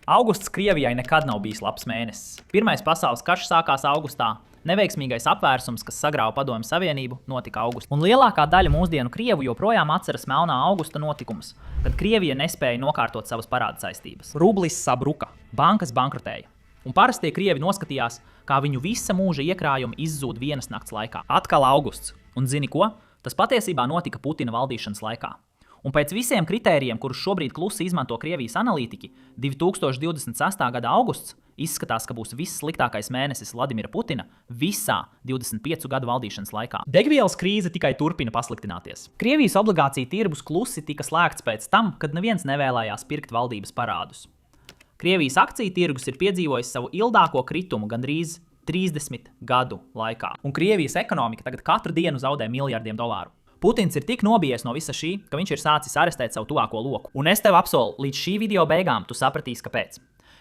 Augusts Krievijai nekad nav bijis labs mēnesis. Pirmais pasaules karš sākās augustā. Neveiksmīgais apvērsums, kas sagrāva Padomju Savienību, notika augustā. Un lielākā daļa mūsdienu Krievu joprojām atceras melnā augusta notikumus, kad Krievija nespēja nokārtot savas parādu saistības. Rublis sabruka, bankas bankrotēja. Un parastie Krievi noskatījās, kā viņu visa mūža iekrājumi izzūd vienas nakts laikā. Atkal augusts. Un zini ko? Tas patiesībā notika Putina valdīšanas laikā. Un pēc visiem kritērijiem, kurus šobrīd klusi izmanto Krievijas analītiķi, 2026. gada augusts izskatās, ka būs vissliktākais mēnesis Vladimira Putina visā 25 gadu valdīšanas laikā. Degvielas krīze tikai turpina pasliktināties. Krievijas obligāciju tirgus klusi tika slēgts pēc tam, kad neviens nevēlējās pirkt valdības parādus. Krievijas akciju tirgus ir piedzīvojis savu ilgāko kritumu gandrīz 30 gadu laikā. Un Krievijas ekonomika tagad katru dienu zaudē miljardiem dolāru. Putins ir tik nobijies no visa šī, ka viņš ir sācis arestēt savu tuvāko loku. Un es tev apsolu, līdz šī video beigām tu sapratīsi, kāpēc.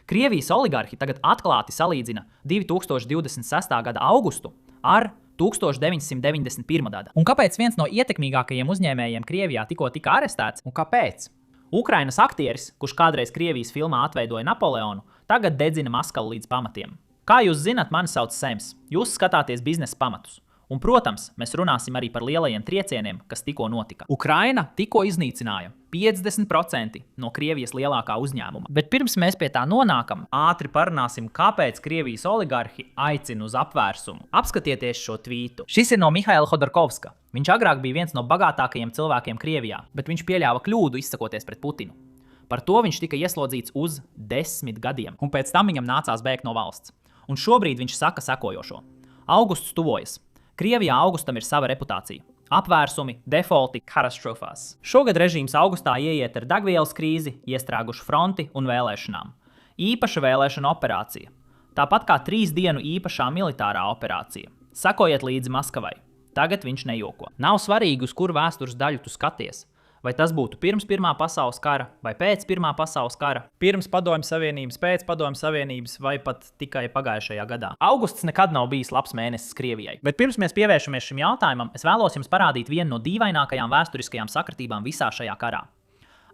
Krievijas oligarhi tagad atklāti salīdzina 2026. gada augustu ar 1991. gada. Un kāpēc viens no ietekmīgākajiem uzņēmējiem Krievijā tikko tika arestēts? Un kāpēc? Ukrainas aktieris, kurš kādreiz Krievijas filmā atveidoja Napoleonu, tagad dedzina Maskavu līdz pamatiem. Kā jūs zinat, mani sauc Sems. Jūs skatāties biznesa pamatus. Un, protams, mēs runāsim arī par lielajiem triecieniem, kas tikko notika. Ukraina tikko iznīcināja 50% no Krievijas lielākā uzņēmuma. Bet pirms mēs pie tā nonākam, ātri parunāsim, kāpēc Krievijas oligarhi aicina uz apvērsumu. Apskatieties šo tvītu. Šis ir no Mihaila Hodorkovska. Viņš agrāk bija viens no bagātākajiem cilvēkiem Krievijā, bet viņš pieļāva kļūdu izsakoties pret Putinu. Par to viņš tika ieslodzīts uz 10 gadiem, un pēc tam viņam nācās bēgt no valsts. Un šobrīd viņš saka sekojošo. Augusts tuvojas. Krievijā augustam ir sava reputācija. Apvērsumi, defaulti, katastrofās. Šogad režīms augustā ieiet ar degvielas krīzi, iestrēgušu fronti un vēlēšanām. Īpaša vēlēšana operācija. Tāpat kā 3 dienu īpašā militārā operācija. Sekojiet līdzi Maskavai. Tagad viņš nejoko. Nav svarīgi, uz kuru vēstures daļu tu skaties. Vai tas būtu pirms Pirmā pasaules kara vai pēc Pirmā pasaules kara, pirms Padomju Savienības, pēc Padomju Savienības vai pat tikai pagājušajā gadā. Augusts nekad nav bijis labs mēnesis Krievijai. Bet pirms mēs pievēršamies šim jautājumam, es vēlos jums parādīt vienu no dīvainākajām vēsturiskajām sakritībām visā šajā karā.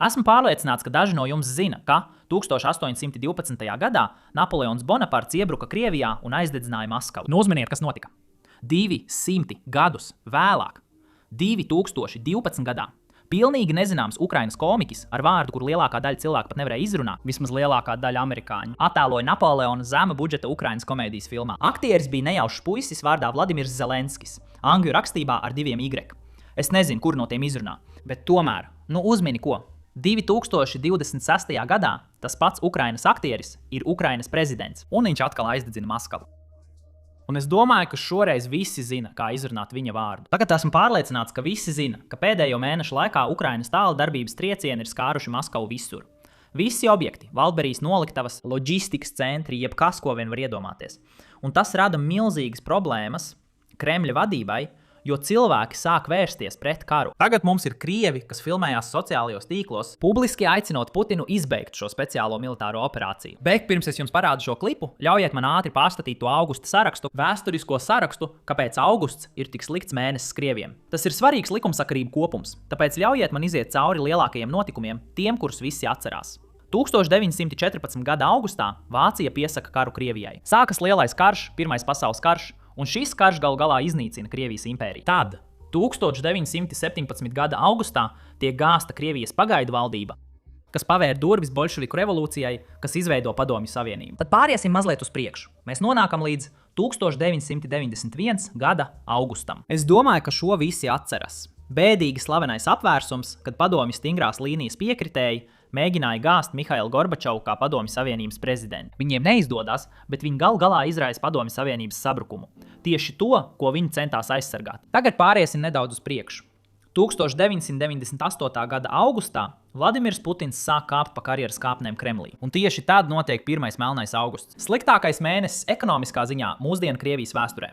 Esmu pārliecināts, ka daži no jums zina, ka 1812. gadā Napoleons Bonaparts iebruka Krievijā un aizdedzināja Maskavu. Nu, uzminiet, kas notika. 200 gadus vēlāk, 2012. gadā, pilnīgi nezināms Ukrainas komiķis ar vārdu, kuru lielākā daļa cilvēku pat nevarēja izrunāt, vismaz lielākā daļa amerikāņu, attēloja Napoleona zema budžeta Ukrainas komēdijas filmā. Aktieris bija nejaušs puisis vārdā Vladimirs Zelenskis, angļu rakstībā ar 2 Y. Es nezinu, kur no tiem izrunā, bet tomēr, uzmini ko. 2026. gadā tas pats Ukrainas aktieris ir Ukrainas prezidents, un viņš atkal aizdedzina Maskavu. Un es domāju, ka šoreiz visi zina, kā izrunāt viņa vārdu. Tagad esmu pārliecināts, ka visi zina, ka pēdējo mēnešu laikā Ukrainas tāldarbības triecieni ir skāruši Maskavu visur. Visi objekti, Valdberijas noliktavas, loģistikas centri, jebkas, ko vien var iedomāties. Un tas rada milzīgas problēmas Kremļa vadībai, jo cilvēki sāk vērsties pret karu. Tagad mums ir Krievi, kas filmējās sociālajos tīklos, publiski aicinot Putinu izbeigt šo speciālo militāro operāciju. Bet pirms es jums parādu šo klipu, ļaujiet man ātri pārstatīt to augusta sarakstu, vēsturisko sarakstu, kāpēc augusts ir tik slikts mēnesis Krieviem. Tas ir svarīgs likumsakarību kopums, tāpēc ļaujiet man iziet cauri lielākajiem notikumiem, tiem, kurus visi atcerās. 1914. gada augustā Vācija piesaka karu Krievijai. Sākas lielais karš, Pirmais pasaules karš, un šis karš galu galā iznīcina Krievijas impēriju. Tad 1917. gada augustā tiek gāzta Krievijas pagaidu valdība, kas pavēr durvis bolševiku revolūcijai, kas izveido Padomju Savienību. Tad pāriesim mazliet uz priekšu. Mēs nonākam līdz 1991. gada augustam. Es domāju, ka šo visi atceras. Bēdīgi slavenais apvērsums, kad Padomju stingrās līnijas piekritēji mēģināja gāzt Mihailu Gorbačovu kā Padomju Savienības prezidentu. Viņiem neizdodas, bet viņi gal galā izraisa Padomju Savienības sabrukumu. Tieši to, ko viņi centās aizsargāt. Tagad pāriesim nedaudz uz priekšu. 1998. gada augustā Vladimirs Putins sāk kāpt pa karjeras kāpnēm Kremlī. Un tieši tad notiek pirmais melnais augusts. Sliktākais mēnesis ekonomiskā ziņā mūsdienu Krievijas vēsturē.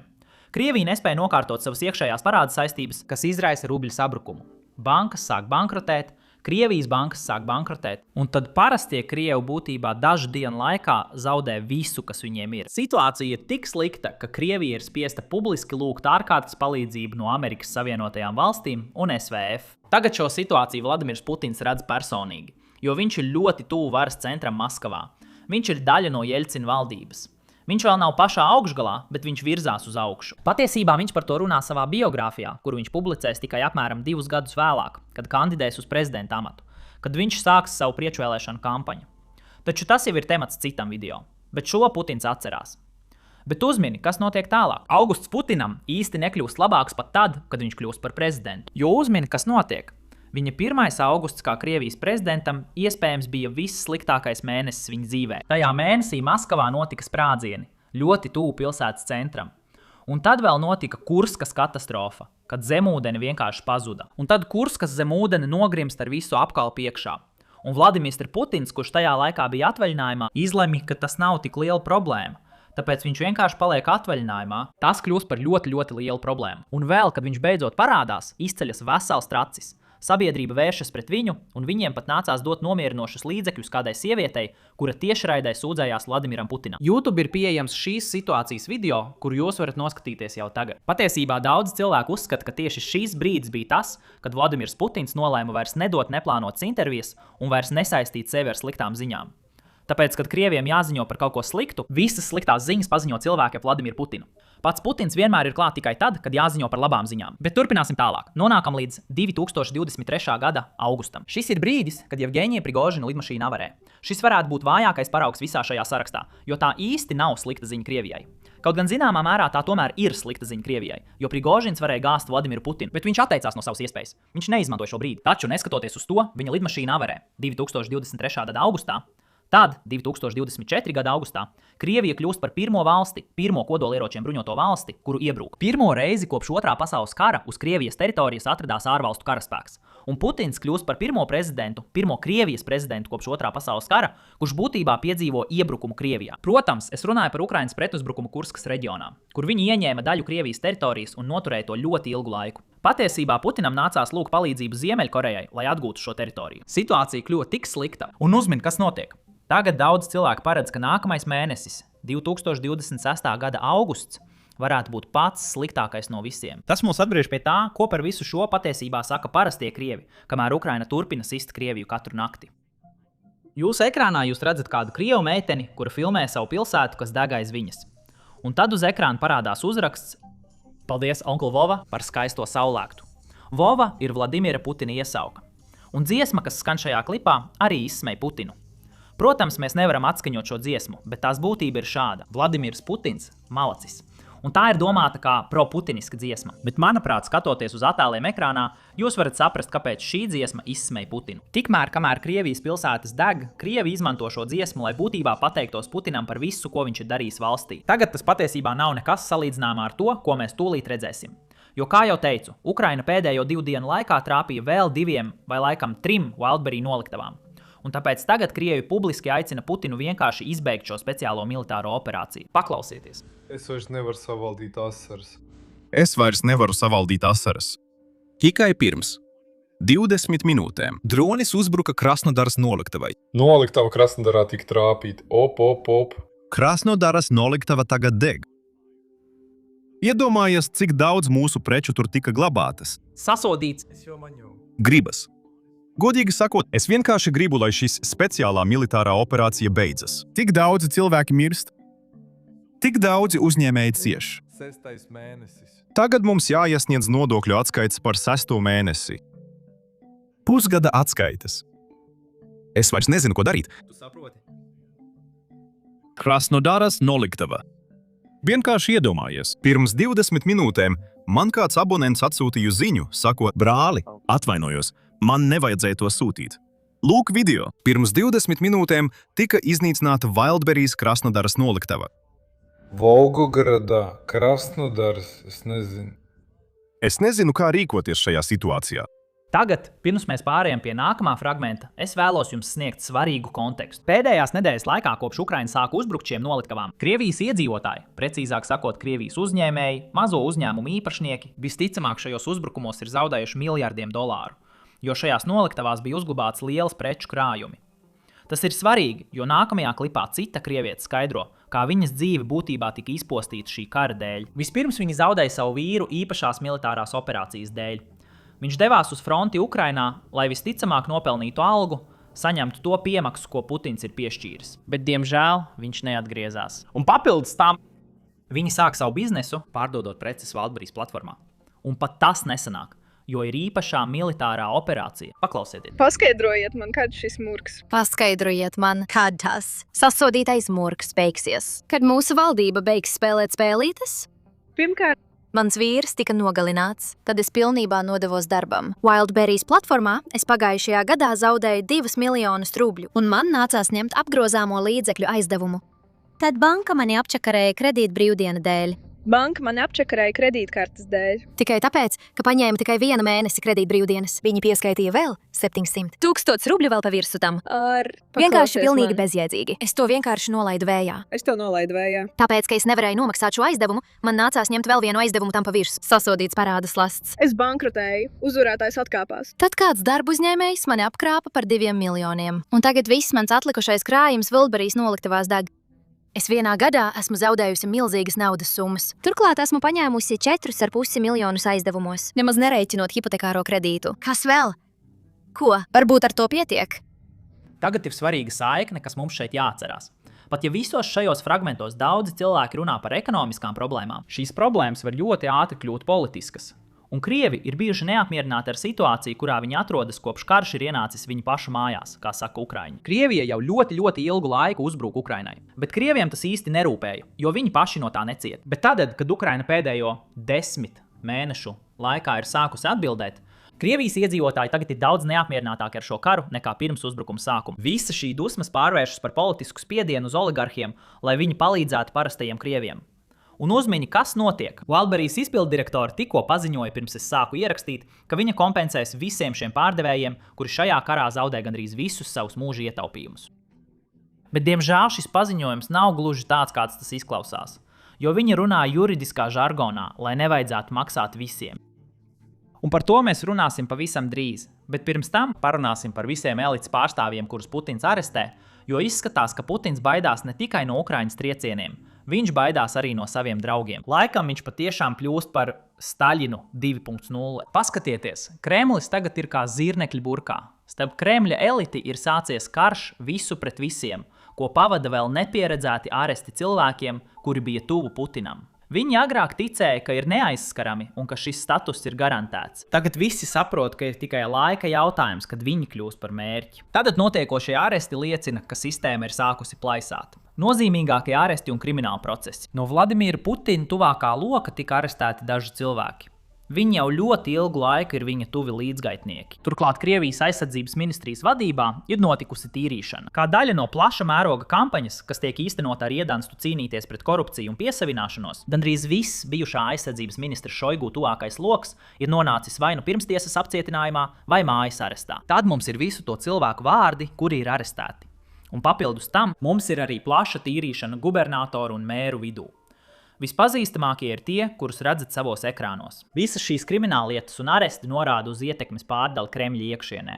Krievija nespēja nokārtot savas iekšējās parādu saistības, kas izraisa rubļa sabrukumu. Bankas sāk bankrotēt, Krievijas bankas sāk bankrotēt, un tad parastie Krievi būtībā dažu dienu laikā zaudē visu, kas viņiem ir. Situācija ir tik slikta, ka Krievija ir spiesta publiski lūgt ārkārtas palīdzību no Amerikas Savienotajām valstīm un SVF. Tagad šo situāciju Vladimirs Putins redz personīgi, jo viņš ir ļoti tuvu varas centram Maskavā. Viņš ir daļa no Jeļcina valdības. Viņš vēl nav pašā augšgalā, bet viņš virzās uz augšu. Patiesībā viņš par to runā savā biogrāfijā, kuru viņš publicēs tikai apmēram 2 gadus vēlāk, kad kandidēs uz prezidenta amatu, kad viņš sāks savu priekšvēlēšanu kampaņu. Taču tas jau ir temats citam video, bet šo Putins atcerās. Bet uzmini, kas notiek tālāk. Augusts Putinam īsti nekļūst labāks pat tad, kad viņš kļūst par prezidentu. Jo uzmini, kas notiek. Viņa 1. augusts kā Krievijas prezidentam iespējams bija vissliktākais mēnesis viņa dzīvē. Tajā mēnesī Maskavā notika sprādzieni, ļoti tuvu pilsētas centram. Un tad vēl notika Kurskas katastrofa, kad zemūdeni vienkārši pazuda. Un tad Kurskas zemūdeni nogrimst ar visu apkalpi iekšā. Un Vladimirs Putins, kurš tajā laikā bija atvaļinājumā, izlemj, ka tas nav tik liela problēma. Tāpēc viņš vienkārši paliek atvaļinājumā. Tas kļūst par ļoti, ļoti lielu problēmu. Un vēl, kad viņš beidzot parādās, izceļas vesels tracis. Sabiedrība vēršas pret viņu, un viņiem pat nācās dot nomierinošus līdzekļus kādai sievietei, kura tiešraidē sūdzējās Vladimiram Putinam. YouTube ir pieejams šīs situācijas video, kuru jūs varat noskatīties jau tagad. Patiesībā daudz cilvēku uzskata, ka tieši šīs brīdis bija tas, kad Vladimirs Putins nolēma vairs nedot neplānotas intervijas un vairs nesaistīt sevi ar sliktām ziņām. Tāpēc, kad Krieviem jāziņo par kaut ko sliktu, visas sliktās ziņas paziņo cilvēki ap Vladimiru Putinu. Pats Putins vienmēr ir klāt tikai tad, kad jāziņo par labām ziņām. Bet turpināsim tālāk. Nonākam līdz 2023. gada augustam. Šis ir brīdis, kad Jevgeņija Prigožina lidmašīna avarē. Šis varētu būt vājākais paraugs visā šajā sarakstā, jo tā īsti nav slikta ziņa Krievijai. Kaut gan zināmā mērā tā tomēr ir slikta ziņa Krievijai, jo Prigožins varēja gāzt Vladimiru Putinu, bet viņš atteicās no savas iespējas. Viņš neizmantoja šo brīdi. Taču, neskatoties uz to, viņa lidmašīna avarē 2023. gada augustā. Tad, 2024. gada augustā, Krievija kļūst par pirmo kodolieročiem bruņoto valsti, kuru iebrūk. Pirmo reizi kopš Otrā pasaules kara uz Krievijas teritorijas atradās ārvalstu karaspēks. Un Putins kļūst par pirmo Krievijas prezidentu kopš Otrā pasaules kara, kurš būtībā piedzīvo iebrukumu Krievijā. Protams, es runāju par Ukrainas pretuzbrukumu Kurskas reģionā, kur viņi ieņēma daļu Krievijas teritorijas un noturēja to ļoti ilgu laiku. Patiesībā Putinam nācās lūgt palīdzību Ziemeļkorejai, lai atgūtu šo teritoriju. Situācija kļuva tik slikta, un uzmini, kas notiek. Tagad daudz cilvēku paredz, ka nākamais mēnesis, 2026. gada augusts, varētu būt pats sliktākais no visiem. Tas mūs atgriež pie tā, ko par visu šo patiesībā saka parastie krievi, kamēr Ukraina turpina sist Krieviju katru nakti. Jūsu ekrānā jūs redzat kādu krievu meiteni, kura filmē savu pilsētu, kas deg aiz viņas. Un tad uz ekrāna parādās uzraksts "Paldies, onkl Vova, par skaisto saulēktu". Vova ir Vladimira Putina iesauka. Un dziesma, kas skan šajā klipā, arī izsmej Putinu. Protams, mēs nevaram atskaņot šo dziesmu, bet tās būtība ir šāda. Vladimirs Putins – malacis. Un tā ir domāta kā pro-putiniska dziesma. Bet, manuprāt, skatoties uz attēliem ekrānā, jūs varat saprast, kāpēc šī dziesma izsmej Putinu. Tikmēr, kamēr Krievijas pilsētas deg, Krievi izmanto šo dziesmu, lai būtībā pateiktos Putinam par visu, ko viņš ir darījis valstī. Tagad tas patiesībā nav nekas salīdzināmā ar to, ko mēs tūlīt redzēsim. Jo, kā jau teicu, Ukraina pēdējo 2 dienu laikā trāpīja vēl 2 vai laikam 3 Wildberry noliktavām. Un tāpēc tagad Krievi publiski aicina Putinu vienkārši izbeigt šo speciālo militāro operāciju. Paklausieties! Es vairs nevaru savaldīt asaras. Es vairs nevaru savaldīt asaras. Tikai pirms 20 minūtēm dronis uzbruka Krasnodaras noliktavai. Noliktava Krasnodarā tika trāpīta. Op. Krasnodaras noliktava tagad deg. Iedomājies, cik daudz mūsu preču tur tika glabātas. Sasodīts! Gribas. Godīgi sakot, es vienkārši gribu, lai šis speciālā militārā operācija beidzas. Tik daudzi cilvēki mirst. Tik daudzi uzņēmēji cieš. 6. mēnesis. Tagad mums jāiesniedz nodokļu atskaites par 6. mēnesi. Pusgada atskaites. Es vairs nezinu, ko darīt. Tu saproti? Krasnodaras noliktava. Vienkārši iedomājies, pirms 20 minūtēm man kāds abonents atsūtīja ziņu, sakot, brāli, atvainojos, man nevajadzēja to sūtīt. Lūk video. Pirms 20 minūtēm tika iznīcināta Wildberrys Krasnodaras noliktava. Volgogradā, Krasnodars, es nezinu. Es nezinu, kā rīkoties šajā situācijā. Tagad, pirms mēs pārējām pie nākamā fragmenta, es vēlos jums sniegt svarīgu kontekstu. Pēdējās nedēļas laikā, kopš Ukraina sāka uzbrukt šiem noliktavām, Krievijas iedzīvotāji, precīzāk sakot, Krievijas uzņēmēji, mazo uzņēmumu īpašnieki, visticamāk šajos uzbrukumos ir zaudējuši miljardiem dolāru, jo šajās noliktavās bija uzglabāts liels preču krājumi. Tas ir svarīgi, jo nākamajā klipā cita krieviete skaidro, kā viņas dzīve būtībā tika izpostīta šī kara dēļ. Vispirms viņa zaudēja savu vīru īpašās militārās operācijas dēļ. Viņš devās uz fronti Ukrainā, lai visticamāk nopelnītu algu, saņemtu to piemaksu, ko Putins ir piešķīris. Bet, diemžēl, viņš neatgriezās. Un papildus tam, Viņi sāk savu biznesu, pārdodot preces Wildberries platformā. Un pat tas nesanāk, jo ir īpašā militārā operācija. Paklausieties! Paskaidrojiet man, kad šis murgs. Paskaidrojiet man, kad tas sasodītais murgs beigsies. Kad mūsu valdība beigs spēlēt spēlītes? Pirmkārt, Mans vīrs tika nogalināts, tad es pilnībā nodevos darbam. Wildberries platformā es pagājušajā gadā zaudēju 2 miljonus rubļu, un man nācās ņemt apgrozāmo līdzekļu aizdevumu. Tad banka mani apčakarēja kredīt brīvdienu dēļ. banka mani apčakarēja kredītkartes dēļ. Tikai tāpēc, ka paņēma tikai 1 mēnesi kredīt brīvdienas. Viņi pieskaitīja vēl 700 000 rubļu vēl pa virsu tam. Vienkārši pilnīgi bezjēdzīgi. Es to vienkārši nolaidu vējā. Es to nolaidu vējā. Tāpēc, ka es nevarēju nomaksāt šo aizdevumu, man nācās ņemt vēl vienu aizdevumu tam pa virsu. Sasodīts parāda slasts. Es bankrotēju, uzvarētājs atkāpās. Tad kāds darbu uzņēmējs mani apkrāpa par 2 miljoniem. Un tagad viss mans atlikušais krājums Wildberries noliktavās deg. Es vienā gadā esmu zaudējusi milzīgas naudas summas. Turklāt esmu paņēmusi 4,5 miljonus aizdevumos, nemaz nereiķinot hipotekāro kredītu. Kas vēl? Ko? Varbūt ar to pietiek? Tagad ir svarīga saikne, kas mums šeit jāatcerās. Pat ja visos šajos fragmentos daudzi cilvēki runā par ekonomiskām problēmām, šīs problēmas var ļoti ātri kļūt politiskas. Un Krievi ir bijuši neapmierināti ar situāciju, kurā viņi atrodas kopš karš ir ienācis viņu pašu mājās, kā saka Ukraiņi. Krievija jau ļoti ilgu laiku uzbruk Ukrainai, bet Krieviem tas īsti nerūpēja, jo viņi paši no tā neciet. Bet tad, kad Ukraina pēdējo 10 mēnešu laikā ir sākusi atbildēt, Krievijas iedzīvotāji tagad ir daudz neapmierinātāki ar šo karu nekā pirms uzbrukuma sākuma. Visa šī dusmas pārvēršas par politisku spiedienu uz oligarhiem, lai viņi palīdzētu parastajiem Krieviem. Un uzmini, kas notiek. Wildberries izpilddirektori tikko paziņoja, pirms es sāku ierakstīt, ka viņa kompensēs visiem šiem pārdevējiem, kuri šajā karā zaudē gandrīz visus savus mūža ietaupījumus. Bet, diemžēl, šis paziņojums nav gluži tāds, kāds tas izklausās, jo viņi runā juridiskā žargonā, lai nevajadzētu maksāt visiem. Un par to mēs runāsim pavisam drīz, bet pirms tam parunāsim par visiem elites pārstāvjiem, kurus Putins arestē, jo izskatās, ka Putins baidās ne tikai no Ukraiņas triecieniem, viņš baidās arī no saviem draugiem. Laikam viņš patiešām kļūst par Staļinu 2.0. Paskatieties, Kremlis tagad ir kā zirnekļi burkā. Starp Kremļa eliti ir sācies karš visu pret visiem, ko pavada vēl nepieredzēti āresti cilvēkiem, kuri bija tuvu Putinam. Viņi agrāk ticēja, ka ir neaizskarami un ka šis status ir garantēts. Tagad visi saprot, ka ir tikai laika jautājums, kad viņi kļūs par mērķi. Tad notiekošie aresti liecina, ka sistēma ir sākusi plaisāt. Nozīmīgākie aresti un krimināli procesi. No Vladimira Putina tuvākā loka tika arestēti daži cilvēki. Viņi jau ļoti ilgu laiku ir viņa tuvi līdzgaitnieki. Turklāt Krievijas aizsardzības ministrijas vadībā ir notikusi tīrīšana. Kā daļa no plaša mēroga kampaņas, kas tiek īstenota ar iedanstu cīnīties pret korupciju un piesavināšanos, gandrīz viss bijušā aizsardzības ministra Šoigu tuvākais loks ir nonācis vai nu pirmstiesas apcietinājumā vai mājas arestā. Tad mums ir visu to cilvēku vārdi, kuri ir arestēti. Un papildus tam mums ir arī plaša tīrīšana gubernatoru un mēru vidū. Vispazīstamākie ir tie, kurus redzat savos ekrānos. Visas šīs krimināllietas un aresti norāda uz ietekmes pārdali Kremļa iekšienē.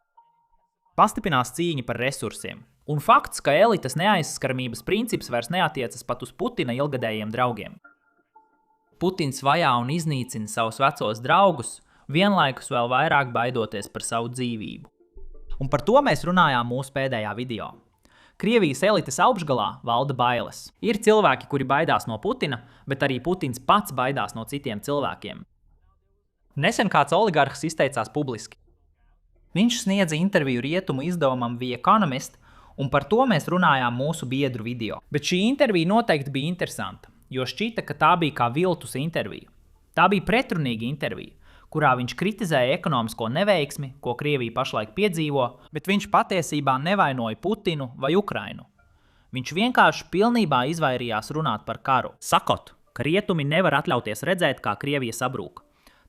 Pastiprinās cīņa par resursiem. Un fakts, ka elites neaizskaramības princips vairs neatiecas pat uz Putina ilgadējiem draugiem. Putins vajā un iznīcina savus vecos draugus, vienlaikus vēl vairāk baidoties par savu dzīvību. Un par to mēs runājām mūsu pēdējā video. Krievijas elites augšgalā valda bailes. Ir cilvēki, kuri baidās no Putina, bet arī Putins pats baidās no citiem cilvēkiem. Nesen kāds oligarhs izteicās publiski. Viņš sniedza interviju rietumu izdevumam The Economist, un par to mēs runājām mūsu biedru video. Bet šī intervija noteikti bija interesanta, jo šķita, ka tā bija kā viltus intervija. Tā bija pretrunīga intervija, kurā viņš kritizēja ekonomisko neveiksmi, ko Krievija pašlaik piedzīvo, bet viņš patiesībā nevainoja Putinu vai Ukrainu. Viņš vienkārši pilnībā izvairījās runāt par karu, sakot, ka rietumi nevar atļauties redzēt, kā Krievija sabrūk.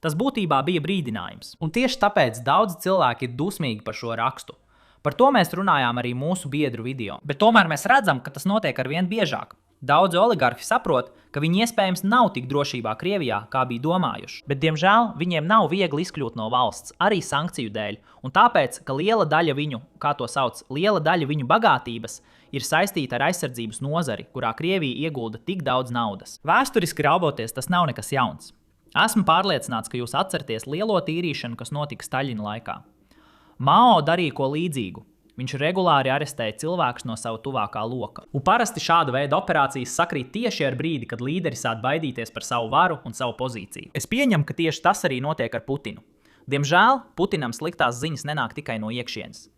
Tas būtībā bija brīdinājums, un tieši tāpēc daudzi cilvēki ir dusmīgi par šo rakstu. Par to mēs runājām arī mūsu biedru video, bet tomēr mēs redzam, ka tas notiek arvien biežāk. Daudzi oligarhi saprot, ka viņi iespējams nav tik drošībā Krievijā, kā bija domājuši, bet, diemžēl, viņiem nav viegli izkļūt no valsts, arī sankciju dēļ, un tāpēc, ka liela daļa viņu bagātības ir saistīta ar aizsardzības nozari, kurā Krievija iegulda tik daudz naudas. Vēsturiski raugoties, tas nav nekas jauns. Esmu pārliecināts, ka jūs atceraties lielo tīrīšanu, kas notika Staļina laikā. Mao darīja ko līdzīgu. Viņš regulāri arestēja cilvēkus no sava tuvākā loka. Un parasti šāda veida operācijas sakrīt tieši ar brīdi, kad līderi sāk baidīties par savu varu un savu pozīciju. Es pieņemu, ka tieši tas arī notiek ar Putinu. Diemžēl Putinam sliktās ziņas nenāk tikai no iekšienes.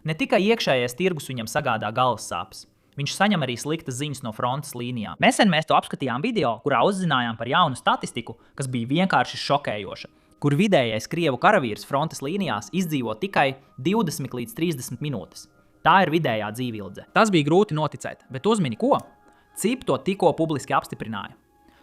Ne tikai iekšējais tirgus viņam sagādā galvas sāpes. Viņš saņem arī sliktas ziņas no frontes līnijām. Nesen mēs to apskatījām video, kurā uzzinājām par jaunu statistiku, kas bija vienkārši šokējoša, kur vidējais krievu karavīrs frontes līnijās izdzīvo tikai 20 līdz 30 minūtes. Tā ir vidējā dzīvildze. Tas bija grūti noticēt, bet uzmini ko? CIP to tikko publiski apstiprināja.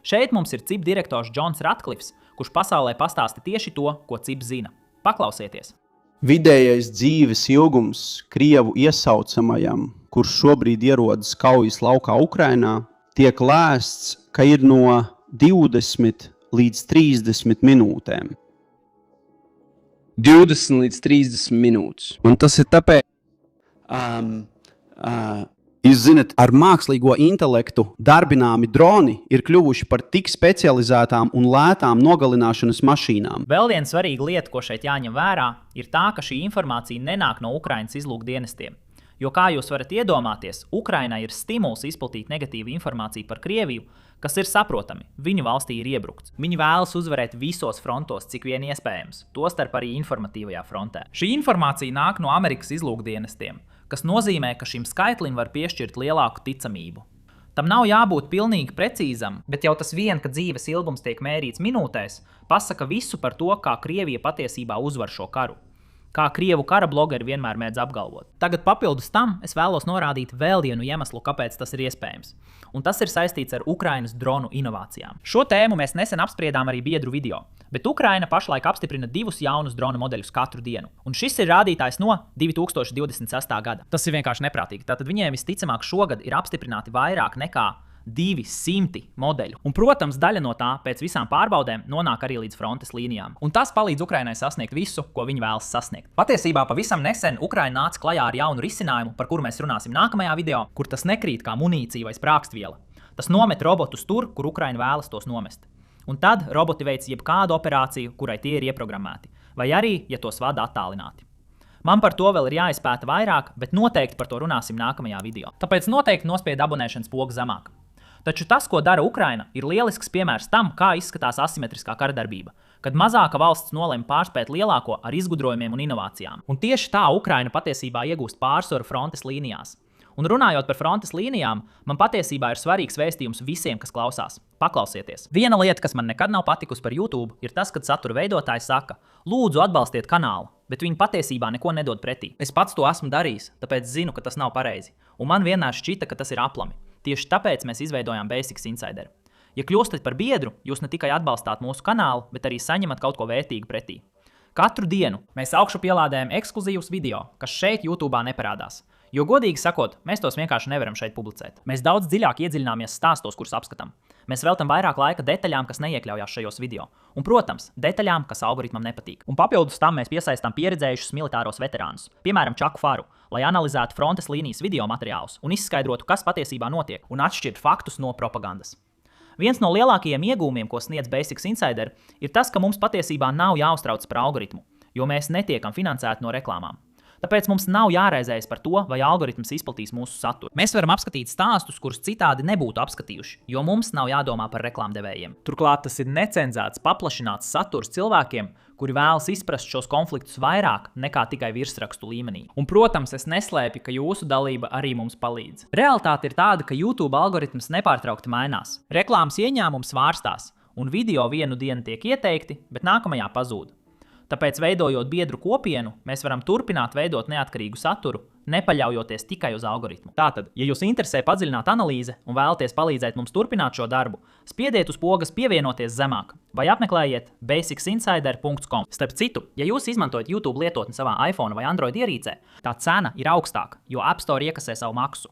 Šeit mums ir CIP direktors Džons Ratklifs, kurš pasaulē pastāsta tieši to, ko CIP zina. Paklausieties! Vidējais dzīves ilgums Krievu iesaucamajam, kurš šobrīd ierodas kaujas laukā Ukrainā, tiek lēsts, ka ir no 20 līdz 30 minūtēm. 20 līdz 30 minūtes. Un tas ir tāpēc, Jūs zināt, ar mākslīgo intelektu darbināmi droni ir kļuvuši par tik specializētām un lētām nogalināšanas mašīnām. Vēl viena svarīga lieta, ko šeit jāņem vērā, ir tā, ka šī informācija nenāk no Ukrainas izlūkdienestiem. Jo, kā jūs varat iedomāties, Ukrainai ir stimuls izplatīt negatīvu informāciju par Krieviju, kas ir saprotami, viņu valstī ir iebrukts. Viņi vēlas uzvarēt visos frontos, cik vien iespējams, tostarp arī informatīvajā frontē. Šī informācija nāk no Amerikas izlūkdienestiem, kas nozīmē, ka šim skaitlim var piešķirt lielāku ticamību. Tam nav jābūt pilnīgi precīzam, bet jau tas vien, ka dzīves ilgums tiek mērīts minūtēs, pasaka visu par to, kā Krievija patiesībā uzvar šo karu. Kā krievu kara blogeri vienmēr mēdz apgalvot. Tagad papildus tam es vēlos norādīt vēl vienu iemeslu, kāpēc tas ir iespējams. Un tas ir saistīts ar Ukrainas dronu inovācijām. Šo tēmu mēs nesen apspriedām arī biedru video, bet Ukraina pašlaik apstiprina 2 jaunus dronu modeļus katru dienu. Un šis ir rādītājs no 2026. gada. Tas ir vienkārši neprātīgi. Tātad viņiem visticamāk šogad ir apstiprināti vairāk nekā 200 modeļu. Un, protams, daļa no tā pēc visām pārbaudēm nonāk arī līdz frontes līnijām. Un tas palīdz Ukrainai sasniegt visu, ko viņi vēlas sasniegt. Patiesībā pavisam nesen Ukraina nāca klajā ar jaunu risinājumu, par kuru mēs runāsim nākamajā video, kur tas nekrīt kā munīcija vai sprākstviela. Tas nomet robotus tur, kur Ukraina vēlas tos nomest. Un tad roboti veic jebkādu operāciju, kurai tie ir ieprogrammēti, vai arī, ja tos vada attālināti. Man par to vēl ir jāizpēta vairāk, bet noteikti par to runāsim nākamajā video. Tāpēc noteikti nospied abonēšanas pogu zemāk. Taču tas, ko dara Ukraina, ir lielisks piemērs tam, kā izskatās asimetriskā karadarbība, kad mazāka valsts nolem pārspēt lielāko ar izgudrojumiem un inovācijām. Un tieši tā Ukraina patiesībā iegūst pārsvaru frontes līnijās. Un runājot par frontes līnijām, man patiesībā ir svarīgs vēstījums visiem, kas klausās. Paklausieties! Viena lieta, kas man nekad nav patikusi par YouTube, ir tas, kad satura veidotāji saka: lūdzu, atbalstiet kanālu, bet viņi patiesībā neko nedod pretī. Es pats to esmu darījis, tāpēc zinu, ka tas nav pareizi. Un man vienmēr šķita, ka tas ir aplami. Tieši tāpēc mēs izveidojām Basics Insider. Ja kļūstat par biedru, jūs ne tikai atbalstāt mūsu kanālu, bet arī saņemat kaut ko vērtīgu pretī. Katru dienu mēs augšu pielādējam ekskluzīvus video, kas šeit YouTube'ā neparādās. Jo, godīgi sakot, mēs tos vienkārši nevaram šeit publicēt. Mēs daudz dziļāk iedziļināmies stāstos, kurus apskatām. Mēs veltam vairāk laika detaļām, kas neiekļaujās šajos video. Un, protams, detaļām, kas algoritmam nepatīk. Un papildus tam mēs piesaistām pieredzējušus militāros veterānus, piemēram, Čaku Faru, lai analizētu frontes līnijas video materiālus un izskaidrotu, kas patiesībā notiek, un atšķirt faktus no propagandas. Viens no lielākajiem iegūmiem, ko sniedz Basics Insider, ir tas, ka mums patiesībā nav jāuztrauc par algoritmu, jo mēs netiekam finansēti no reklāmām. Tāpēc mums nav jāraizējas par to, vai algoritms izplatīs mūsu saturu. Mēs varam apskatīt stāstus, kurus citādi nebūtu apskatījuši, jo mums nav jādomā par reklāmdevējiem. Turklāt tas ir necenzēts, paplašināts saturs cilvēkiem, kuri vēlas izprast šos konfliktus vairāk nekā tikai virsrakstu līmenī. Un, protams, es neslēpju, ka jūsu dalība arī mums palīdz. Realitāte ir tāda, ka YouTube algoritms nepārtraukti mainās. Reklāmas ieņēmums svārstās, un video vienu dienu tiek ieteikti, bet nākamajā pazūd. Tāpēc, veidojot biedru kopienu, mēs varam turpināt veidot neatkarīgu saturu, nepaļaujoties tikai uz algoritmu. Tātad, ja jūs interesē padziļināt analīze un vēlaties palīdzēt mums turpināt šo darbu, spiediet uz pogas pievienoties zemāk vai apmeklējiet basicsinsider.com. Starp citu, ja jūs izmantojat YouTube lietotni savā iPhone vai Android ierīcē, tā cena ir augstāka, jo App Store iekasē savu maksu.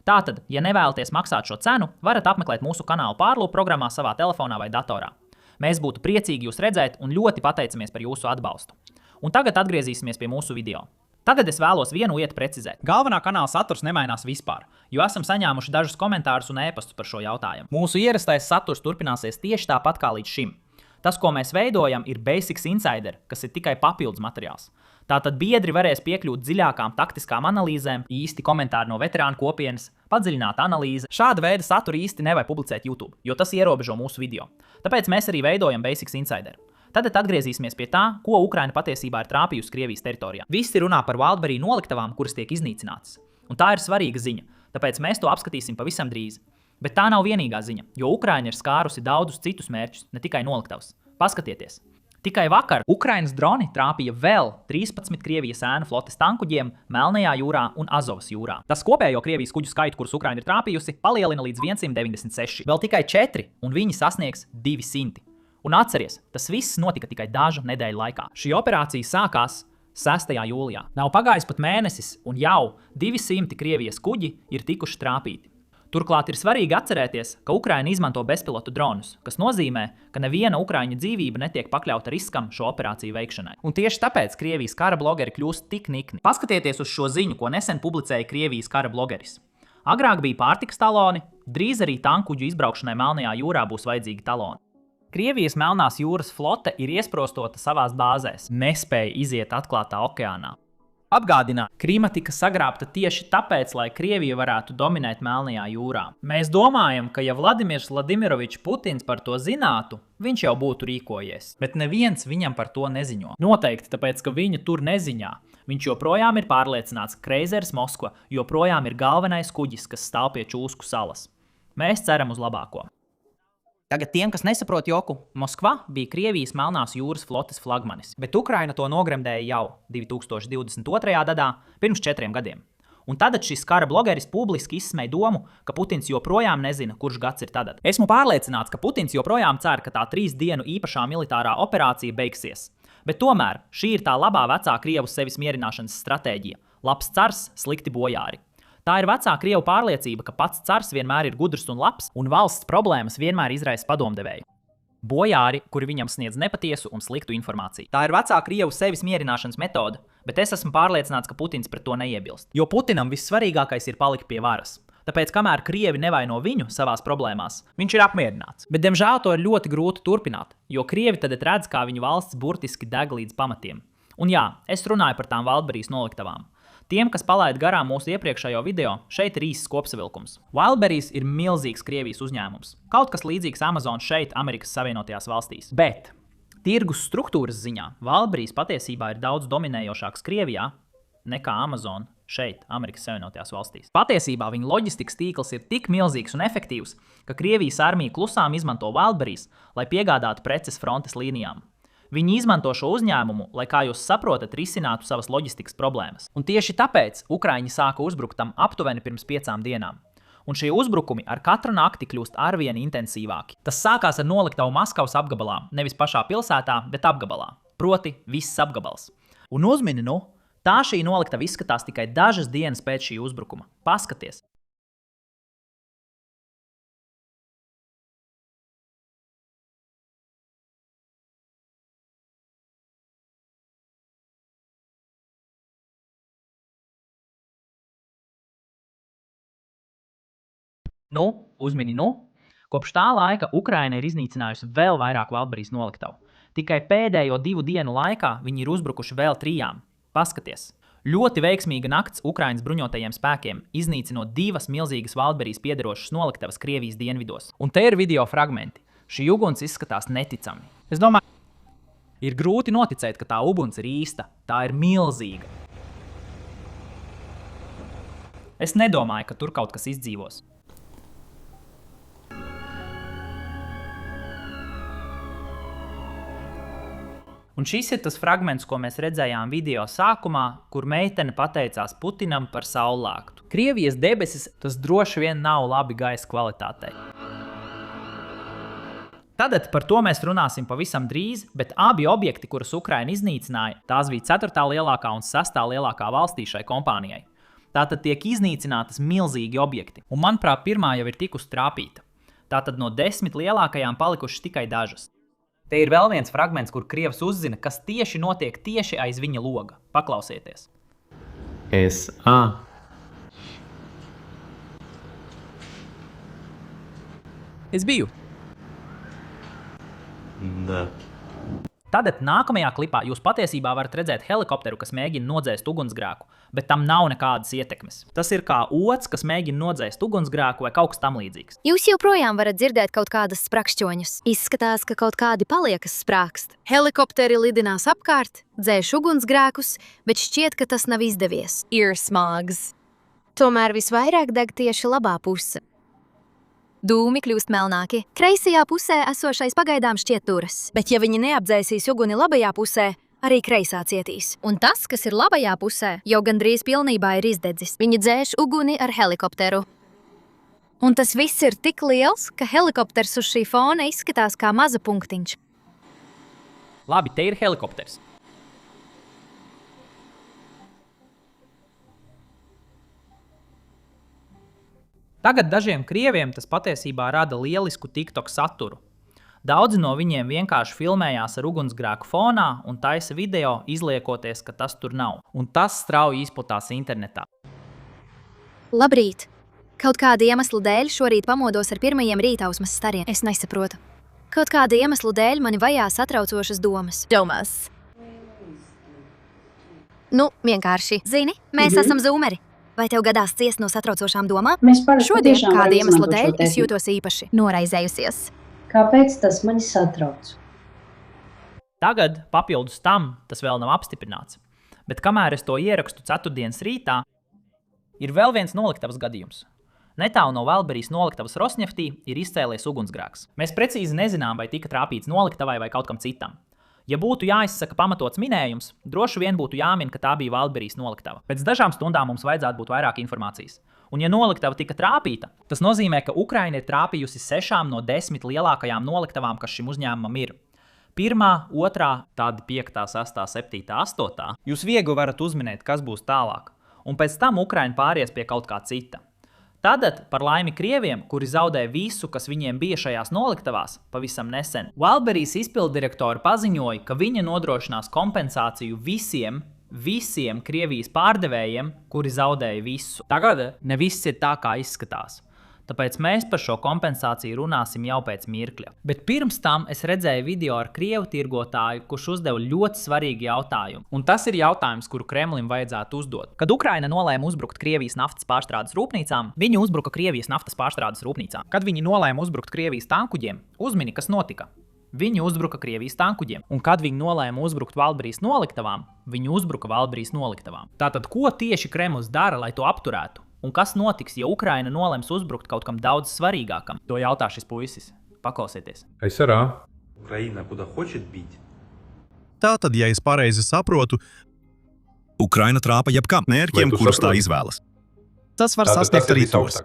Tātad, ja nevēlaties maksāt šo cenu, varat apmeklēt mūsu kanālu pārlūku programmā savā telefonā vai datorā. Mēs būtu priecīgi jūs redzēt un ļoti pateicamies par jūsu atbalstu. Un tagad atgriezīsimies pie mūsu video. Tagad es vēlos vienu lietu precizēt. Galvenā kanāla saturs nemainās vispār, jo esam saņēmuši dažus komentārus un ēpastus par šo jautājumu. Mūsu ierastais saturs turpināsies tieši tāpat kā līdz šim. Tas, ko mēs veidojam, ir Basics Insider, kas ir tikai papildus materiāls. Tātad biedri varēs piekļūt dziļākām taktiskām analīzēm, īsti komentāri no veterānu kopienas, padziļināta analīze. Šāda veida saturu īsti nevajag publicēt YouTube, jo tas ierobežo mūsu video. Tāpēc mēs arī veidojam Basics Insider. Tad atgriezīsimies pie tā, ko Ukraina patiesībā ir trāpījusi Krievijas teritorijā. Visi runā par Wildberry noliktavām, kuras tiek iznīcinātas. Un tā ir svarīga ziņa, tāpēc mēs to apskatīsim pavisam drīz. Bet tā nav vienīgā ziņa, jo Ukraina ir skārusi daudzus citus mērķus, ne tikai noliktavas. Paskatieties! Tikai vakar Ukrainas droni trāpīja vēl 13 Krievijas ēnu flotes tankuģiem Melnajā jūrā un Azovas jūrā. Tas kopējo Krievijas kuģu skaitu, kurus Ukraina ir trāpījusi, palielina līdz 196. Vēl tikai 4, un viņi sasniegs 200. Un atceries, tas viss notika tikai dažu nedēļu laikā. Šī operācija sākās 6. jūlijā. Nav pagājis pat mēnesis, un jau 200 Krievijas kuģi ir tikuši trāpīti. Turklāt ir svarīgi atcerēties, ka Ukraina izmanto bezpilotu dronus, kas nozīmē, ka neviena ukraiņa dzīvība netiek pakļauta riskam šo operāciju veikšanai. Un tieši tāpēc Krievijas kara blogeri kļūst tik nikni. Paskatieties uz šo ziņu, ko nesen publicēja Krievijas kara blogeris. Agrāk bija pārtikas taloni, drīz arī tankuģu izbraukšanai Melnajā jūrā būs vajadzīgi taloni. Krievijas Melnās jūras flote ir iesprostota savās bāzēs, nespēja iziet atklātā okeānā. Apgādināt, Krīma tika sagrābta tieši tāpēc, lai Krievija varētu dominēt Melnajā jūrā. Mēs domājam, ka ja Vladimirs Vladimirovičs Putins par to zinātu, viņš jau būtu rīkojies. Bet neviens viņam par to neziņo. Noteikti tāpēc, ka viņa tur neziņā. Viņš joprojām ir pārliecināts, ka kreizers Moskva joprojām ir galvenais kuģis, kas stāv pie Čūsku salas. Mēs ceram uz labāko. Tagad tiem, kas nesaprot joku, Moskva bija Krievijas Melnās jūras flotes flagmanis, bet Ukraina to nogremdēja jau 2022. gadā, pirms 4 gadiem. Un tad šis kara blogeris publiski izsmēja domu, ka Putins joprojām nezina, kurš gads ir tad. Esmu pārliecināts, ka Putins joprojām cer, ka tā 3 dienu īpašā militārā operācija beigsies. Bet tomēr šī ir tā labā vecā Krievu sevis mierināšanas stratēģija. Labs cars, slikti bojāri. Tā ir vecā Krievu pārliecība, ka pats cars vienmēr ir gudrs un labs, un valsts problēmas vienmēr izraisa padomdevēju. Bojāri, kuri viņam sniedz nepatiesu un sliktu informāciju. Tā ir vecā Krievu sevis mierināšanas metode, bet es esmu pārliecināts, ka Putins pret to neiebilst. Jo Putinam vissvarīgākais ir palikt pie varas. Tāpēc, kamēr Krievi nevaino viņu savās problēmās, viņš ir apmierināts. Bet, diemžēl, to ir ļoti grūti turpināt, jo Krievi tad redz, kā viņu valsts burtiski deg līdz pamatiem. Un jā, es runāju par tām Wildberries noliktavām. Tiem, kas palaid garām mūsu iepriekšējo video, šeit ir īsts kopsavilkums. Wildberries ir milzīgs Krievijas uzņēmums. Kaut kas līdzīgs Amazon šeit, Amerikas Savienotajās valstīs. Bet tirgus struktūras ziņā Wildberries patiesībā ir daudz dominējošāks Krievijā nekā Amazon šeit, Amerikas Savienotajās valstīs. Patiesībā viņa loģistikas tīkls ir tik milzīgs un efektīvs, ka Krievijas armija klusām izmanto Wildberries, lai piegādātu preces frontes līnijām. Viņi izmanto šo uzņēmumu, lai, kā jūs saprotat, risinātu savas loģistikas problēmas. Un tieši tāpēc Ukraiņi sāka uzbrukt tam aptuveni pirms 5 dienām. Un šie uzbrukumi ar katru nakti kļūst arvien intensīvāki. Tas sākās ar noliktavu Maskavas apgabalā, nevis pašā pilsētā, bet apgabalā. Proti, viss apgabals. Un uzmini, tā šī noliktava izskatās tikai dažas dienas pēc šī uzbrukuma. Paskaties! Uzmini. Kopš tā laika Ukraina ir iznīcinājusi vēl vairāk Wildberries noliktavu. Tikai pēdējo 2 dienu laikā viņi ir uzbrukuši vēl 3. Paskaties! Ļoti veiksmīga nakts Ukrainas bruņotajiem spēkiem, iznīcinot 2 milzīgas Wildberries piederošas noliktavas Krievijas dienvidos. Un te ir video fragmenti. Šī uguns izskatās neticami. Es domāju, ir grūti noticēt, ka tā uguns ir īsta. Tā ir milzīga. Es nedomāju, ka tur kaut kas izdzīvos. Un šis ir tas fragments, ko mēs redzējām video sākumā, kur meitene pateicās Putinam par saullēktu. Krievijas debesis tas droši vien nav labi gaisa kvalitātei. Tad par to mēs runāsim pavisam drīz, bet abi objekti, kurus Ukraina iznīcināja, tās bija 4. lielākā un 6. lielākā valstī šai kompānijai. Tātad tiek iznīcinātas milzīgi objekti, un manuprāt, pirmā jau ir tikusi trāpīta. Tātad no 10 lielākajām palikušas tikai dažas. Te ir vēl viens fragments, kur Krievs uzzina, kas tieši notiek tieši aiz viņa loga. Paklausieties. Es biju. Да. Tad nākamajā klipā jūs patiesībā varat redzēt helikopteru, kas mēģina nodzēst ugunsgrēku, bet tam nav nekādas ietekmes. Tas ir kā ots, kas mēģina nodzēst ugunsgrēku vai kaut kas tam līdzīgs. Jūs joprojām varat dzirdēt kaut kādas sprakšķoņus. Izskatās, ka kaut kādi paliekas sprākst. Helikopteri lidinās apkārt, dzēš ugunsgrēkus, bet šķiet, ka tas nav izdevies. Ir smags. Tomēr visvairāk deg tieši labā puse. Dūmi kļūst melnāki. Kreisajā pusē esošais pagaidām šķiet turas, bet ja viņi neapdzēsīs uguni labajā pusē, arī kreisā cietīs. Un tas, kas ir labajā pusē, jau gandrīz pilnībā ir izdedzis. Viņi dzēš uguni ar helikopteru. Un tas viss ir tik liels, ka helikopters uz šī fona izskatās kā maza punktiņš. Labi, te ir helikopters. Tagad dažiem krieviem tas patiesībā rada lielisku TikTok saturu. Daudzi no viņiem vienkārši filmējās ar ugunsgrēku fonā un taisa video, izliekoties, ka tas tur nav. Un tas strauji izplatās internetā. Labrīt! Kaut kāda iemesla dēļ šorīt pamodos ar pirmajiem rītausmas stariem. Es nesaprotu. Kaut kāda iemesla dēļ mani vajā satraucošas domas. Domas. Nu, vienkārši. Zini, mēs esam zūmeri. Vai tev gadās ciest no satraucošām domām? Šodien kāda iemesla dēļ es jūtos īpaši noraizējusies. Kāpēc tas mani satrauc? Tagad, papildus tam, tas vēl nav apstiprināts. Bet kamēr es to ierakstu ceturtdienas rītā, ir vēl viens noliktavas gadījums. Netālu no Valberijas noliktavas Rosneftī ir izcēlies ugunsgrēks. Mēs precīzi nezinām, vai tika trāpīts noliktavai vai kaut kam citam. Ja būtu jāizsaka pamatots minējums, droši vien būtu jāmin, ka tā bija Valberijas noliktava. Pēc dažām stundām mums vajadzētu būt vairāk informācijas. Un ja noliktava tika trāpīta, tas nozīmē, ka Ukraina ir trāpījusi 6 no 10 lielākajām noliktavām, kas šim uzņēmumam ir. 1, 2, tādi 5, 6, 7, 8. Jūs viegli varat uzminēt, kas būs tālāk. Un pēc tam Ukraina pāries pie kaut kā cita. Tātad, par laimi krieviem, kuri zaudēja visu, kas viņiem bija šajās noliktavās, pavisam nesen, Valberijas izpilddirektori paziņoja, ka viņa nodrošinās kompensāciju visiem Krievijas pārdevējiem, kuri zaudēja visu. Tagad ne viss ir tā, kā izskatās. Tāpēc mēs par šo kompensāciju runāsim jau pēc mirkļa. Bet pirms tam es redzēju video ar krievu tirgotāju, kurš uzdeva ļoti svarīgu jautājumu. Un tas ir jautājums, kuru Kremlim vajadzētu uzdot. Kad Ukraina nolēma uzbrukt Krievijas naftas pārstrādes rūpnīcām, viņi uzbruka Krievijas naftas pārstrādes rūpnīcām. Kad viņi nolēma uzbrukt Krievijas tankuģiem, uzmini, kas notika. Viņi uzbruka Krievijas tankuģiem. Un kad viņi nolēma uzbrukt Valberijas noliktavām, viņi uzbruka Valberijas noliktavām. Tātad, ko tieši Kremlis dara, lai to apturētu? Un kas notiks, ja Ukraina nolems uzbrukt kaut kam daudz svarīgākam? To jautā šis puisis. Paklausieties. Украина куда хочет бить. Tātad, ja es pareizi saprotu, Ukraina trāpa jebkam mērķiem, kurus tā izvēlas. Tas var sasniegt arī tos.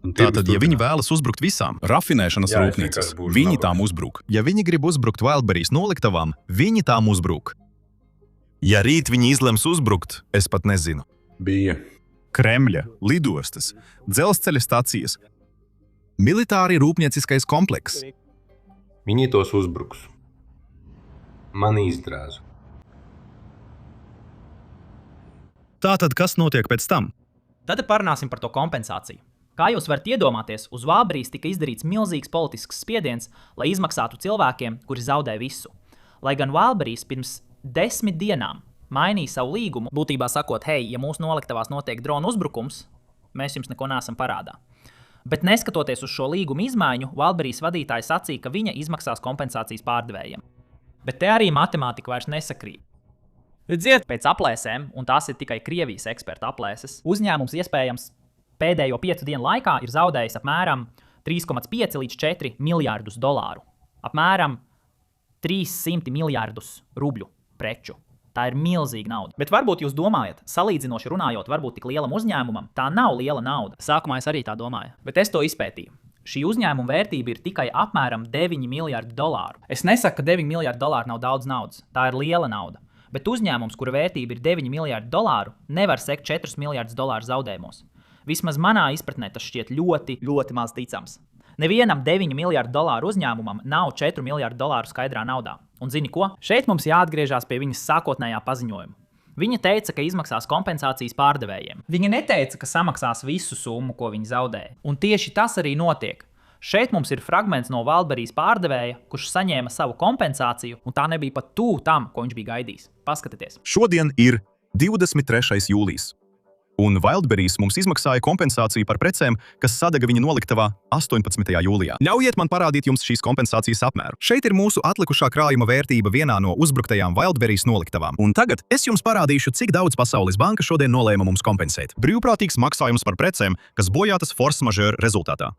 Tātad, ja viņi vēlas uzbrukt visām rafinēšanas rūpnīcas, viņi tām uzbruk. Ja viņi grib uzbrukt Valberijas noliktavām, viņi tām uzbruk. Ja rīt viņi izlems uzbrukt, es pat nezinu. Bija. Kremļa, lidostas, dzelzceļa stacijas, militāri rūpnieciskais komplekss. Viņi tos uzbruks. Man izdrāza. Tātad, kas notiek pēc tam? Tad parunāsim par to kompensāciju. Kā jūs varat iedomāties, uz Valberijas tika izdarīts milzīgs politisks spiediens, lai izmaksātu cilvēkiem, kuri zaudē visu. Lai gan Valberijas pirms 10 dienām mainīja savu līgumu, būtībā sakot, hei, ja mūsu noliktavās notiek drona uzbrukums, mēs jums neko neesam parādā. Bet neskatoties uz šo līgumu izmaiņu, Valberijas vadītāja sacīja, ka viņa izmaksās kompensācijas pārdevējiem. Bet te arī matemātika vairs nesakrīt. Redziet, pēc aplēsēm, un tās ir tikai Krievijas eksperta aplēses, uzņēmums iespējams pēdējo 5 dienu laikā ir zaudējis apmēram 3,5 līdz 4 miljārdus dolāru. Apmēram 300 miljārdus rubļu preču. Tā ir milzīga nauda. Bet varbūt jūs domājat, salīdzinoši runājot, varbūt tik lielam uzņēmumam, tā nav liela nauda. Sākumā es arī tā domāju, bet es to izpētīju. Šī uzņēmuma vērtība ir tikai apmēram 9 miljardi dolāru. Es nesaku, ka 9 miljardi dolāru nav daudz naudas. Tā ir liela nauda. Bet uzņēmums, kura vērtība ir 9 miljardi dolāru, nevar sekt 4 miljardus dolāru zaudējumos. Vismaz manā izpratnē tas šķiet ļoti, ļoti maz ticams. Nevienam 9 miljardu dolāru uzņēmumam nav 4 miljardu dolāru skaidrā naudā. Un zini ko? Šeit mums jāatgriežas pie viņas sākotnējā paziņojuma. Viņa teica, ka izmaksās kompensācijas pārdevējiem. Viņa neteica, ka samaksās visu summu, ko viņi zaudēja. Un tieši tas arī notiek. Šeit mums ir fragments no Wildberries pārdevēja, kurš saņēma savu kompensāciju, un tā nebija pat tuvu tam, ko viņš bija gaidījis. Paskatieties. Šodien ir 23. jūlijas, un Wildberries mums izmaksāja kompensāciju par precēm, kas sadega viņa noliktavā 18. jūlijā. Ļaujiet man parādīt jums šīs kompensācijas apmēru. Šeit ir mūsu atlikušā krājuma vērtība vienā no uzbruktajām Wildberries noliktavām. Un tagad es jums parādīšu, cik daudz Pasaules banka šodien nolēma mums kompensēt. Brīvprātīgs maksājums par precēm, kas bojātas force majeure rezultātā.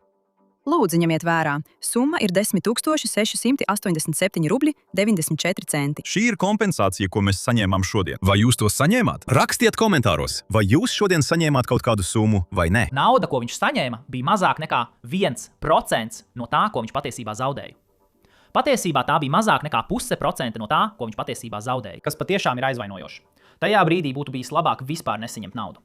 Lūdzu, ņemiet vērā. Summa ir 10 687 rubļi 94 centi. Šī ir kompensācija, ko mēs saņēmām šodien. Vai jūs to saņēmāt? Rakstiet komentāros, vai jūs šodien saņēmāt kaut kādu summu vai nē. Nauda, ko viņš saņēma, bija mazāk nekā 1% no tā, ko viņš patiesībā zaudēja. Patiesībā tā bija mazāk nekā 0,5% no tā, ko viņš patiesībā zaudēja, kas patiešām ir aizvainojoši. Tajā brīdī būtu bijis labāk vispār nesaņemt naudu.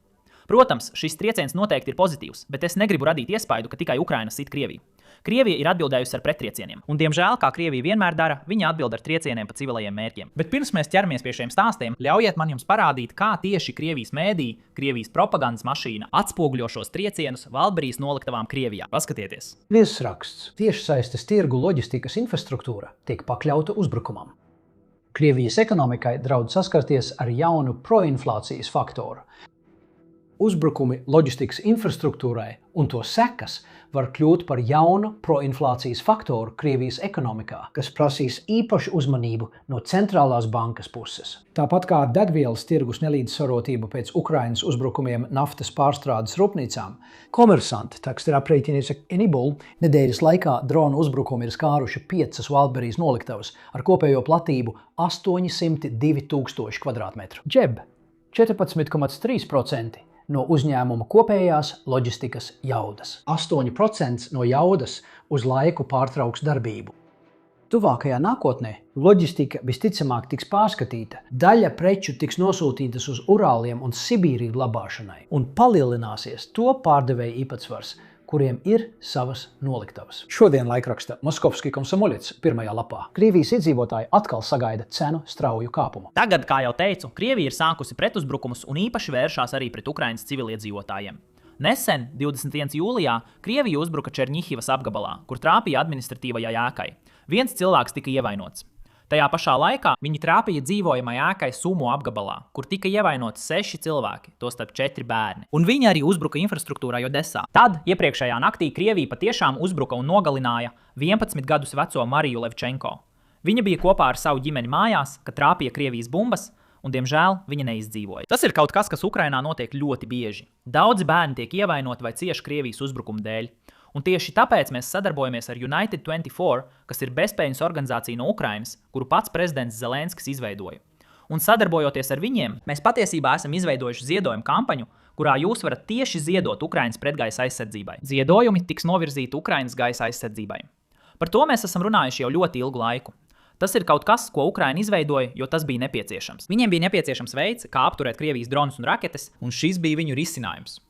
Protams, šis trieciens noteikti ir pozitīvs, bet es negribu radīt iespaidu, ka tikai Ukraina sit Krieviju. Krievija ir atbildējusi ar prettriecieniem, un, diemžēl, kā Krievija vienmēr dara, viņa atbild ar triecieniem pa civilajiem mērķiem. Bet pirms mēs ķeramies pie šiem stāstiem, ļaujiet man jums parādīt, kā tieši Krievijas mēdī, Krievijas propagandas mašīna atspoguļo šos triecienus Wildberries noliktavām Krievijā. Paskatieties. Viesraksts. Tiešsaistes tirgu loģistikas infrastruktūra tiek pakļauta uzbrukumam. Krievijas ekonomikai draud saskarties ar jaunu proinflācijas faktoru. Uzbrukumi loģistikas infrastruktūrai un to sekas var kļūt par jaunu proinflācijas faktoru Krievijas ekonomikā, kas prasīs īpašu uzmanību no centrālās bankas puses. Tāpat kā degvielas tirgus nelīdzsvarotība pēc Ukrainas uzbrukumiem naftas pārstrādes rūpnīcām, Komersant takst ir aprēķinījis, ka Enibul nedēļas laikā dronu uzbrukumi ir skāruši 5 Wildberries noliktavas ar kopējo platību 802 000 kvadrātmetru. Džeb 14,3% no uzņēmuma kopējās loģistikas jaudas. 8% no jaudas uz laiku pārtrauks darbību. Tuvākajā nākotnē loģistika visticamāk tiks pārskatīta, daļa preču tiks nosūtītas uz Urāliem un Sibīriju glabāšanai un palielināsies to pārdevēju īpatsvars, kuriem ir savas noliktavas. Šodien laikraksta Moskovski Komsomolets pirmajā lapā. Krievijas iedzīvotāji atkal sagaida cenu strauju kāpumu. Tagad, kā jau teicu, Krievija ir sākusi pretuzbrukumus un īpaši vēršās arī pret Ukrainas civiliedzīvotājiem. Nesen, 21. jūlijā, Krievija uzbruka Černihivas apgabalā, kur trāpīja administratīvajai ēkai. Viens cilvēks tika ievainots. Tajā pašā laikā viņi trāpīja dzīvojamai ēkai Sumo apgabalā, kur tika ievainoti 6 cilvēki, tostarp 4 bērni. Un viņi arī uzbruka infrastruktūrai Odesā. Tad, iepriekšējā naktī, Krievija patiešām uzbruka un nogalināja 11 gadus veco Mariju Levčenko. Viņa bija kopā ar savu ģimeni mājās, kad trāpīja Krievijas bumbas, un, diemžēl, viņa neizdzīvoja. Tas ir kaut kas, kas Ukrainā notiek ļoti bieži. Daudzi bērni tiek ievainoti vai cieši Krievijas uzbrukuma dēļ. Un tieši tāpēc mēs sadarbojamies ar United 24, kas ir bezpēļņas organizācija no Ukrainas, kuru pats prezidents Zelenskis izveidoja. Un sadarbojoties ar viņiem, mēs patiesībā esam izveidojuši ziedojumu kampaņu, kurā jūs varat tieši ziedot Ukrainas pretgaisa aizsardzībai. Ziedojumi tiks novirzīti Ukrainas gaisa aizsardzībai. Par to mēs esam runājuši jau ļoti ilgu laiku. Tas ir kaut kas, ko Ukraina izveidoja, jo tas bija nepieciešams. Viņiem bija nepieciešams veids, kā apturēt Krievijas dronus un raketes, un šis bija viņu risinājums.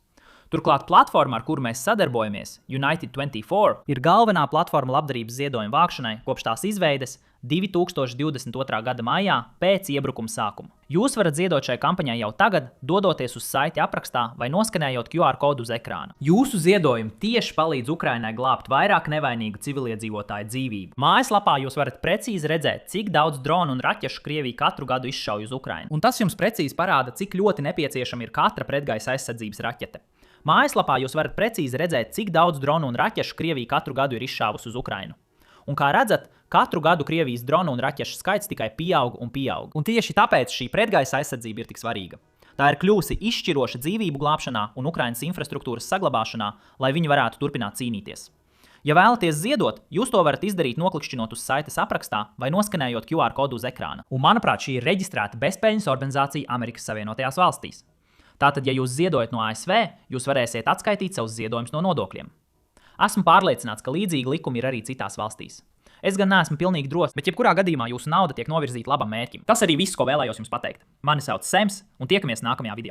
Turklāt platforma, ar kuru mēs sadarbojamies, United 24, ir galvenā platforma labdarības ziedojumu vākšanai kopš tās izveides 2022. gada maijā pēc iebrukuma sākuma. Jūs varat ziedot šai kampaņai jau tagad, dodoties uz saiti aprakstā vai noskanējot QR kodu uz ekrāna. Jūsu ziedojumi tieši palīdz Ukrainai glābt vairāk nevainīgu civiliedzīvotāju dzīvību. Mājaslapā jūs varat precīzi redzēt, cik daudz dronu un raķešu Krievija katru gadu izšauj uz Ukrainu. Un tas jums precīzi parāda, cik ļoti nepieciešama ir katra pretgaisa aizsardzības raķete. Mājaslapā jūs varat precīzi redzēt, cik daudz dronu un raķešu Krievija katru gadu ir izšāvusi uz Ukrainu. Un kā redzat, katru gadu Krievijas dronu un raķešu skaits tikai pieaug un pieaug. Un tieši tāpēc šī pretgaisa aizsardzība ir tik svarīga. Tā ir kļuvusi izšķiroša dzīvību glābšanā un Ukrainas infrastruktūras saglabāšanā, lai viņi varētu turpināt cīnīties. Ja vēlaties ziedot, jūs to varat izdarīt noklikšķinot uz saites aprakstā vai noskanējot QR kodu uz ekrāna. Un manuprāt, šī ir reģistrēta bezpēļņas organizācija Amerikas Savienotajās valstīs. Tātad, ja jūs ziedojat no ASV, jūs varēsiet atskaitīt savus ziedojumus no nodokļiem. Esmu pārliecināts, ka līdzīgi likumi ir arī citās valstīs. Es gan neesmu pilnīgi drošs, bet jebkurā gadījumā jūsu nauda tiek novirzīta labam mērķim. Tas arī viss, ko vēlējos jums pateikt. Mani sauc Sems, un tiekamies nākamajā video.